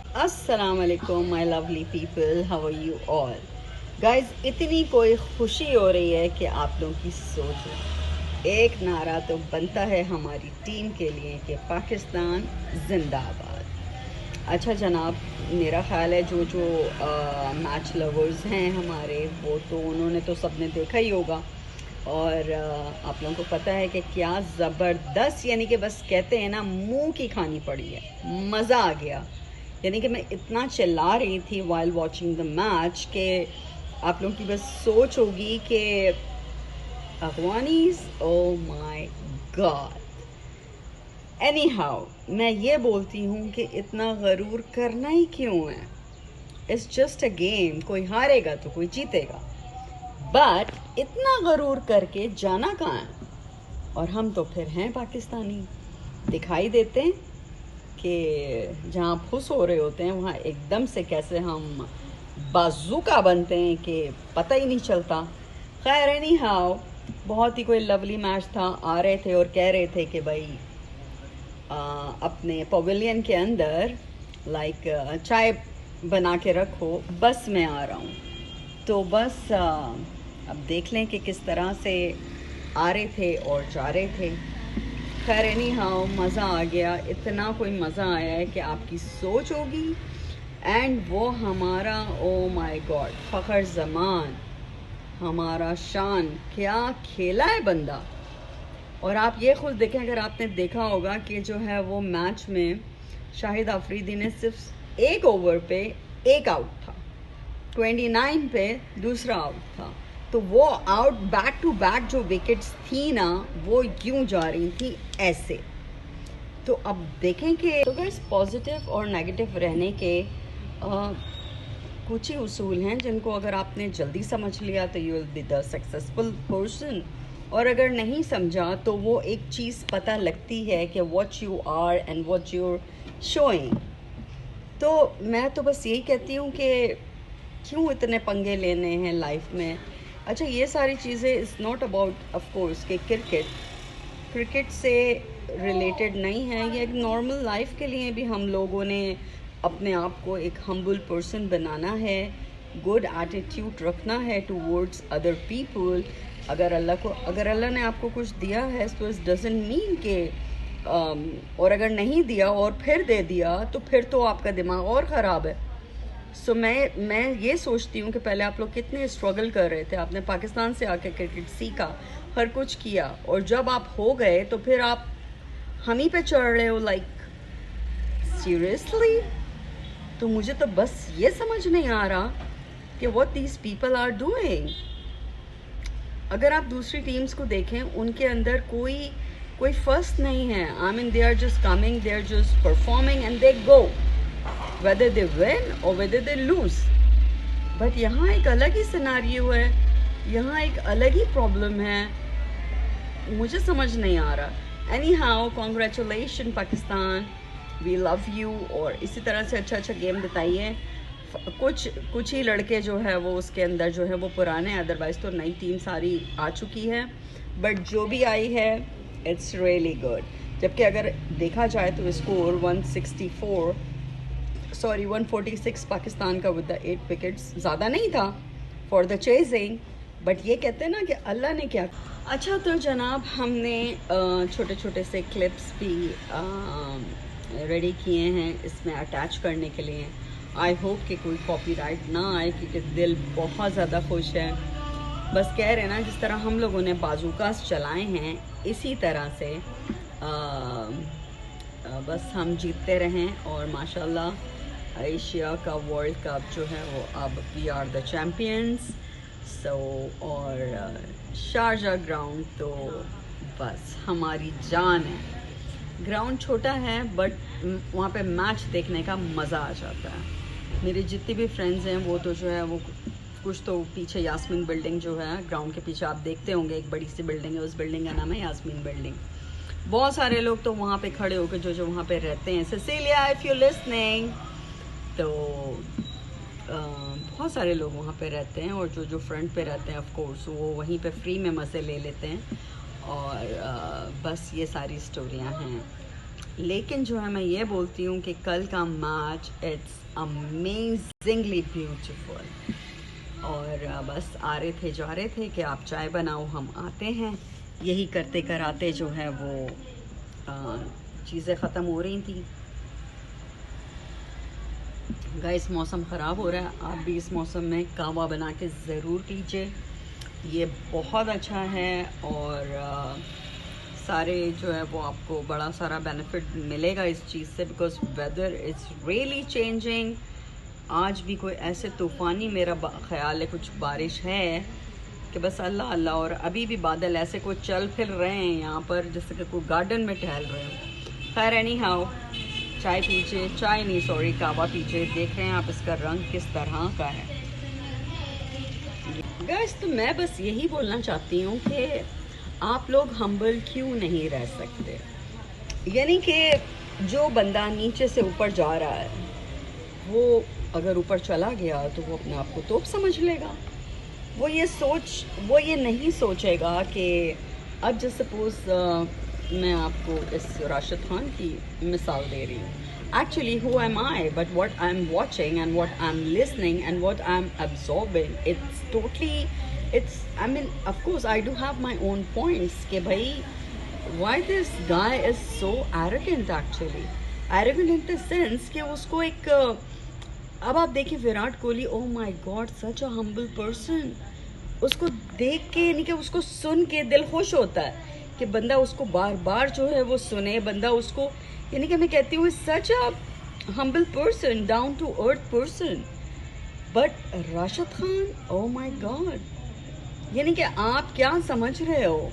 अस्सलाम वालेकुम my lovely people, how are you all guys. इतनी कोई खुशी हो रही है कि आप लोगों की सोच एक नारा तो बनता है हमारी टीम के लिए कि पाकिस्तान जिंदाबाद। अच्छा जनाब, मेरा ख्याल है जो जो मैच लवर्स हैं हमारे, वो तो उन्होंने तो सबने देखा ही होगा। और आप लोगों को पता है कि क्या ज़बरदस्त, यानी कि बस कहते हैं ना, मुंह की खानी पड़ी है, मज़ा आ गया। यानी कि मैं इतना चिल्ला रही थी वाइल वॉचिंग द मैच कि आप लोगों की बस सोच होगी कि Afghanis, oh my God. Anyhow, मैं ये बोलती हूँ कि इतना गरूर करना ही क्यों है। इट्स जस्ट अ गेम, कोई हारेगा तो कोई जीतेगा, बट इतना गरूर करके जाना कहाँ है। और हम तो फिर हैं पाकिस्तानी, दिखाई देते हैं कि जहाँ फुस हो रहे होते हैं वहाँ एकदम से कैसे हम बाजूका बनते हैं कि पता ही नहीं चलता। खैर एनी हाउ, बहुत ही कोई लवली मैच था। आ रहे थे और कह रहे थे कि भाई अपने पवेलियन के अंदर चाय बना के रखो, बस मैं आ रहा हूँ। तो बस अब देख लें कि किस तरह से आ रहे थे और जा रहे थे। खैर एनी हाउ, मज़ा आ गया। इतना कोई मज़ा आया है कि आपकी सोच होगी। एंड वो हमारा, ओ माय गॉड, फ़खर ज़मान, हमारा शान, क्या खेला है बंदा। और आप ये खुद देखें, अगर आपने देखा होगा कि जो है वो मैच में शाहिद अफरीदी ने सिर्फ एक ओवर पे एक आउट था, 29 पे दूसरा आउट था। तो वो आउट बैक टू बैक जो विकेट्स थी ना, वो यूं जा रही थी ऐसे। तो अब देखें कि तो गाइस, पॉजिटिव और नेगेटिव रहने के कुछ ही उसूल हैं जिनको अगर आपने जल्दी समझ लिया तो you will be the successful person. और अगर नहीं समझा तो वो एक चीज़ पता लगती है कि what you are and what you're showing. तो मैं तो बस यही कहती हूँ कि क्यों इतने पंगे लेने हैं लाइफ में। अच्छा, ये सारी चीज़ें is not about of course कि क्रिकेट से रिलेटेड नहीं है। ये एक नॉर्मल लाइफ के लिए भी हम लोगों ने अपने आप को एक हम्बल पर्सन बनाना है, गुड एटीट्यूड रखना है टूवर्ड्स अदर पीपल। अगर अल्लाह ने आपको कुछ दिया है तो इट डजंट मीन के और अगर नहीं दिया और फिर दे दिया तो फिर तो आपका दिमाग और ख़राब है। सो मैं ये सोचती हूँ कि पहले आप लोग कितने स्ट्रगल कर रहे थे, आपने पाकिस्तान से आके क्रिकेट सीखा, हर कुछ किया, और जब आप हो गए तो फिर आप हम ही पे चढ़ रहे हो, लाइक सीरियसली। तो मुझे तो बस ये समझ नहीं आ रहा कि what these people are doing. अगर आप दूसरी टीम्स को देखें, उनके अंदर कोई कोई फर्स्ट नहीं है। I mean they are just coming, they are just performing and they go, whether they win or whether they lose। But यहाँ एक अलग ही सिनारियो है, यहाँ एक अलग ही प्रॉब्लम है, मुझे समझ नहीं आ रहा। Anyhow, congratulation Pakistan, we love you. और इसी तरह से अच्छा अच्छा गेम बताइए। कुछ ही लड़के जो है वो उसके अंदर जो है वो पुराने हैं, अदरवाइज़ तो नई टीम सारी आ चुकी है। बट जो भी आई है इट्स रियली गुड। जबकि अगर देखा जाए तो स्कोर 146 पाकिस्तान का विद द 8 विकेट्स ज़्यादा नहीं था फॉर द चेजिंग। बट ये कहते हैं ना कि अल्लाह ने क्या। अच्छा तो जनाब, हमने छोटे छोटे से क्लिप्स भी रेडी किए हैं इसमें अटैच करने के लिए। आई होप कि कोई कॉपीराइट ना आए, क्योंकि दिल बहुत ज़्यादा खुश है। बस कह रहे ना, जिस तरह हम लोगों ने बाजूकास चलाए हैं, इसी तरह से बस हम जीतते रहें। और माशाल्लाह एशिया का वर्ल्ड कप जो है वो अब वी आर द चैम्पियंस। सो और शारजा ग्राउंड तो बस हमारी जान है। ग्राउंड छोटा है बट वहाँ पे मैच देखने का मज़ा आ जाता है। मेरे जितने भी फ्रेंड्स हैं वो तो जो है वो कुछ तो पीछे यास्मीन बिल्डिंग जो है ग्राउंड के पीछे आप देखते होंगे, एक बड़ी सी बिल्डिंग है, उस बिल्डिंग का नाम है यास्मीन बिल्डिंग। बहुत सारे लोग तो वहाँ पे खड़े होकर जो वहाँ पे रहते हैं, सिसिलिया इफ़ यू लिसनिंग, तो बहुत सारे लोग वहाँ पे रहते हैं। और जो फ्रंट पे रहते हैं ऑफ कोर्स वो वहीं पे फ्री में मज़े ले लेते हैं। और बस ये सारी स्टोरियाँ हैं। लेकिन जो है मैं ये बोलती हूँ कि कल का मैच इट्स अमेजिंगली ब्यूटीफुल। और बस आ रहे थे जा रहे थे कि आप चाय बनाओ हम आते हैं, यही करते कराते जो है वो चीज़ें ख़त्म हो रही थी। गाइस मौसम ख़राब हो रहा है, आप भी इस मौसम में कहवा बना के ज़रूर पीजिए, ये बहुत अच्छा है। और सारे जो है वो आपको बड़ा सारा बेनिफिट मिलेगा इस चीज़ से, because weather is really changing. आज भी कोई ऐसे तूफ़ानी मेरा ख्याल है कुछ बारिश है कि बस अल्लाह अल्लाह। और अभी भी बादल ऐसे कोई चल फिर रहे हैं यहाँ पर जैसे कि कोई गार्डन में टहल रहे हो। खैर एनी हाउ, चाय पीजिए, चाय नहीं सॉरी कहवा पीजिए। देख रहे हैं आप इसका रंग किस तरह का है। गाइस तो मैं बस यही बोलना चाहती हूँ कि आप लोग हम्बल क्यों नहीं रह सकते। यानी कि जो बंदा नीचे से ऊपर जा रहा है वो अगर ऊपर चला गया तो वो अपने आप को तोप समझ लेगा। वो ये नहीं सोचेगा कि अब जैसे सपोज मैं आपको इस राशिद खान की मिसाल दे रही हूँ। Actually, who am I? But what I'm watching and what I'm listening and what I'm absorbing, I mean, of course, I do have my own points. कि भाई, why this guy is so arrogant actually? Arrogant in the sense कि उसको एक अब आप देखिए Virat Kohli, oh my God, such a humble person. उसको देख के यानी कि उसको सुन के दिल खुश होता है कि बंदा उसको बार बार जो है वो सुने, बंदा उसको यानी कि मैं कहती हूँ such a humble person, down to earth person. But Rashid Khan, oh my God, यानी कि आप क्या समझ रहे हो,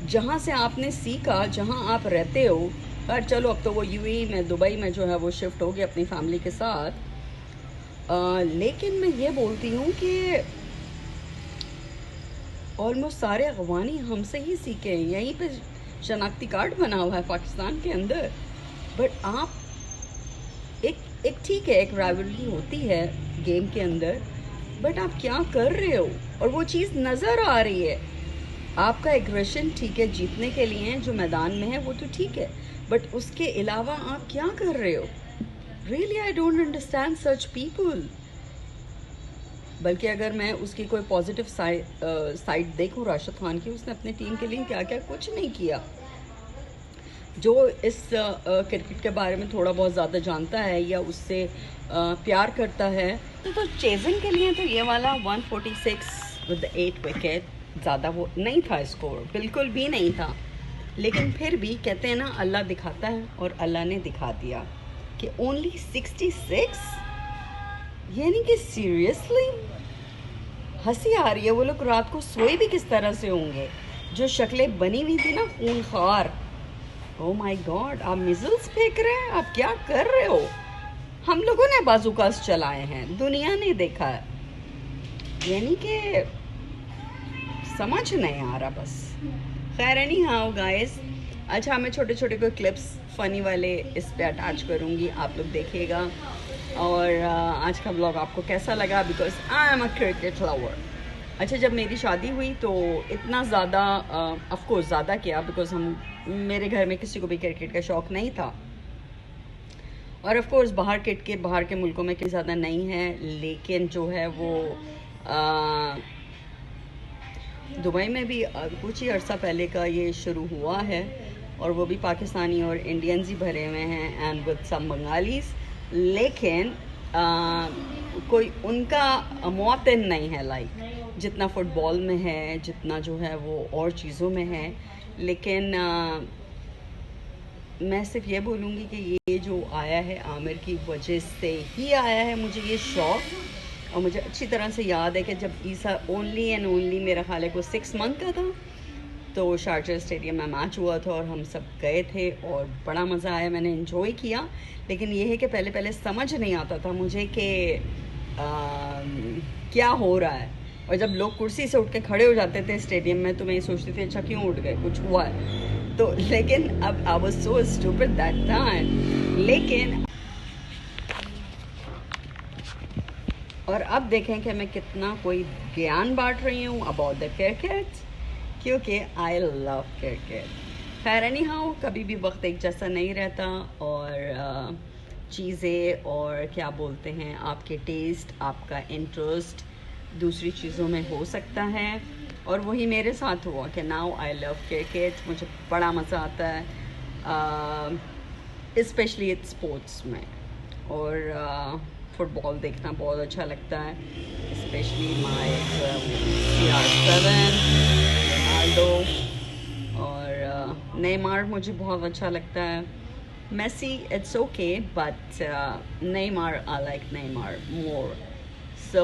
जहाँ से आपने सीखा, जहाँ आप रहते हो। पर चलो अब तो वो यूएई में, दुबई में जो है वो शिफ्ट हो गया अपनी फैमिली के साथ। लेकिन मैं ये बोलती हूँ कि ऑलमोस्ट सारे अफगानी हमसे ही सीखे हैं, यहीं पे शनाख्ती कार्ड बना हुआ है पाकिस्तान के अंदर। बट आप एक ठीक है, एक राइवलरी होती है गेम के अंदर, बट आप क्या कर रहे हो और वो चीज़ नज़र आ रही है। आपका एग्रेशन ठीक है जीतने के लिए जो मैदान में है वो तो ठीक है, बट उसके अलावा आप क्या कर रहे हो। Really I don't understand such people. बल्कि अगर मैं उसकी कोई पॉजिटिव साइड देखूं राशिद खान की, उसने अपनी टीम के लिए क्या क्या कुछ नहीं किया। जो इस क्रिकेट के बारे में थोड़ा बहुत ज़्यादा जानता है या उससे प्यार करता है तो चेजिंग के लिए तो ये वाला 146 विद 8 विकेट ज़्यादा वो नहीं था, स्कोर बिल्कुल भी नहीं था। लेकिन फिर भी कहते हैं ना अल्लाह दिखाता है, और अल्लाह ने दिखा दिया कि ओनली 66। यानी कि सीरियसली हंसी आ रही है। वो लोग रात को सोए भी किस तरह से होंगे, जो शक्लें बनी हुई थी ना खूनखार। ओह माय गॉड, आप मिसाइल्स फेंक रहे हैं, आप क्या कर रहे हो। हम लोगों ने बाजूकास चलाए हैं, दुनिया ने देखा है। यानी कि समझ नहीं आ रहा बस। खैर एनी हाउ गाइस, अच्छा मैं छोटे छोटे कोई क्लिप्स फ़नी वाले इस पे अटैच करूँगी, आप लोग देखिएगा। और आज का ब्लॉग आपको कैसा लगा, because I am a cricket lover. अच्छा जब मेरी शादी हुई तो इतना ज़्यादा ऑफकोर्स ज़्यादा किया, बिकॉज मेरे घर में किसी को भी क्रिकेट का शौक़ नहीं था। और ऑफ कोर्स बाहर के मुल्कों में कहीं ज़्यादा नहीं है, लेकिन जो है वो दुबई में भी कुछ ही अर्सा पहले का ये शुरू हुआ है, और वो भी पाकिस्तानी और इंडियंस ही भरे हुए हैं एंड विद सम बंगालीज। लेकिन कोई उनका मौतन नहीं है लाइक जितना फुटबॉल में है, जितना जो है वो और चीज़ों में है। लेकिन मैं सिर्फ ये बोलूँगी कि ये जो आया है आमिर की वजह से ही आया है मुझे ये शौक़। और मुझे अच्छी तरह से याद है कि जब ईसा ओनली एंड ओनली मेरा ख्याल है को 6 मंथ का था, तो शारजा स्टेडियम में मैच हुआ था और हम सब गए थे और बड़ा मज़ा आया, मैंने इन्जॉय किया। लेकिन ये है कि पहले पहले समझ नहीं आता था मुझे कि क्या हो रहा है। और जब लोग कुर्सी से उठ के खड़े हो जाते थे स्टेडियम में तो मैं ये सोचती थी अच्छा क्यों उठ गए, कुछ हुआ है तो। लेकिन अब I was so stupid that time. लेकिन और अब देखें कि मैं कितना कोई ज्ञान बांट रही हूँ अबाउट द क्रिकेट, क्योंकि आई लव क्रिकेट। खैर एनी हाउ, कभी भी वक्त एक जैसा नहीं रहता, और चीज़ें और क्या बोलते हैं, आपके टेस्ट, आपका इंटरेस्ट दूसरी चीज़ों में हो सकता है। और वही मेरे साथ हुआ कि नाउ आई लव क्रिकेट, मुझे बड़ा मज़ा आता है स्पेशली स्पोर्ट्स में। और फुटबॉल देखना बहुत अच्छा लगता है, स्पेशली माय CR7 रोनाल्डो, और नेमार मुझे बहुत अच्छा लगता है। Messi it's okay, but Neymar I like Neymar more. So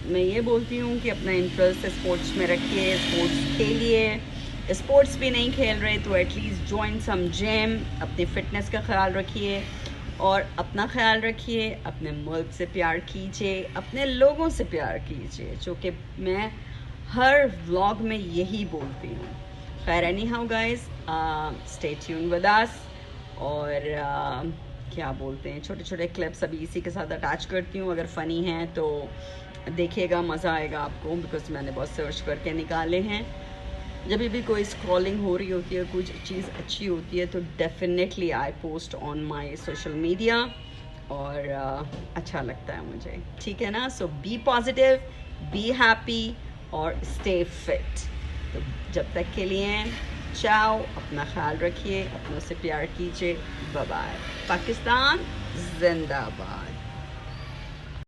मैं ये बोलती हूँ कि अपना इंटरेस्ट स्पोर्ट्स में रखिए, स्पोर्ट्स खेलिए। स्पोर्ट्स भी नहीं खेल रहे तो एटलीस्ट ज्वाइन सम जिम, अपनी फ़िटनेस का ख्याल रखिए और अपना ख्याल रखिए। अपने मुल्क से प्यार कीजिए, अपने लोगों से प्यार कीजिए, जो कि मैं हर व्लॉग में यही बोलती हूँ। खैर any how guys, stay tune with us. और क्या बोलते हैं, छोटे छोटे क्लिप्स अभी इसी के साथ अटैच करती हूँ, अगर फ़नी हैं तो देखिएगा, मज़ा आएगा आपको, बिकॉज मैंने बहुत सर्च करके निकाले हैं। जब भी कोई स्क्रॉलिंग हो रही होती है, कुछ चीज़ अच्छी होती है, तो definitely I post on my social media, और अच्छा लगता है मुझे, ठीक है ना। सो बी पॉजिटिव, बी हैप्पी और स्टे फिट। तो जब तक के लिए चाओ, अपना ख्याल रखिए, अपनों से प्यार कीजिए। Bye bye. पाकिस्तान जिंदाबाद।